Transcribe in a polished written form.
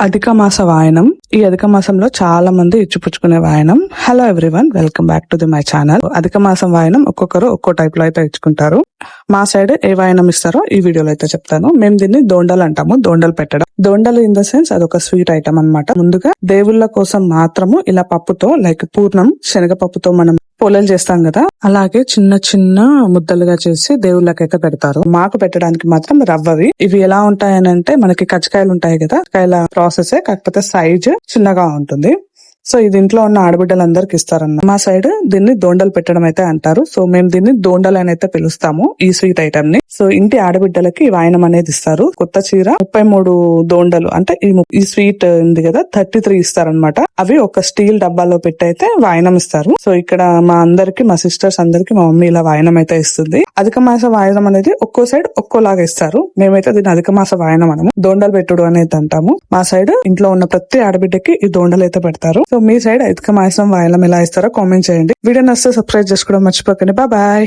అధిక మాస వాయనం. ఈ అధిక మాసంలో చాలా మంది ఇచ్చిపుచ్చుకునే వాయనం. Hello everyone, welcome back to my channel. అధిక మాసం వాయనం ఒక్కొక్కరు ఒక్కో టైప్ లో అయితే ఇచ్చుకుంటారు. మా సైడ్ ఏ వాయనం ఇస్తారో ఈ వీడియోలో అయితే చెప్తాను. మేము దీన్ని దోండలు అంటాము. దోండలు పెట్టడం, దోండలు ఇన్ ద సెన్స్ అదొక స్వీట్ ఐటమ్ అన్నమాట. ముందుగా దేవుళ్ళ కోసం మాత్రము ఇలా పప్పుతో, లైక్ పూర్ణం శనగపప్పుతో మనం పొలలు చేస్తాం కదా, అలాగే చిన్న చిన్న ముద్దలుగా చేసి దేవుళ్ళకైతే పెడతారు. మాకు పెట్టడానికి మాత్రం రవ్వవి. ఇవి ఎలా ఉంటాయనంటే, మనకి కజ్జికాయలు ఉంటాయి కదా, కజ్జికాయల ప్రాసెస్ కాకపోతే సైజ్ చిన్నగా ఉంటుంది. సో ఇది ఇంట్లో ఉన్న ఆడబిడ్డలందరికి ఇస్తారన్న. మా సైడ్ దీన్ని దోండలు పెట్టడం అయితే అంటారు. సో మేము దీన్ని దోండలు అని అయితే పిలుస్తాము ఈ స్వీట్ ఐటమ్ ని. సో ఇంటి ఆడబిడ్డలకి వాయనం అనేది ఇస్తారు. కొత్త చీర, 33 దోండలు, అంటే ఈ స్వీట్ ఉంది కదా 33 ఇస్తారనమాట. అవి ఒక స్టీల్ డబ్బాలో పెట్టి అయితే వాయనం ఇస్తారు. సో ఇక్కడ మా అందరికి, మా సిస్టర్స్ అందరికి మా మమ్మీ ఇలా వాయనం అయితే ఇస్తుంది. అధిక మాస వాయనం అనేది ఒక్కో సైడ్ ఒక్కోలాగా ఇస్తారు. మేమైతే దీన్ని అధిక మాస వాయనం అనము, దోండలు పెట్టుడు అనేది అంటాము. మా సైడ్ ఇంట్లో ఉన్న ప్రతి ఆడబిడ్డకి ఈ దోండలు అయితే పెడతారు. సో మీ సైడ్ అధిక మాసం వాయనం ఎలా ఇస్తారో కామెంట్ చేయండి. వీడియో నచ్చితే సబ్స్క్రైబ్ చేసుకోవడం మర్చిపోకండి. బాయ్.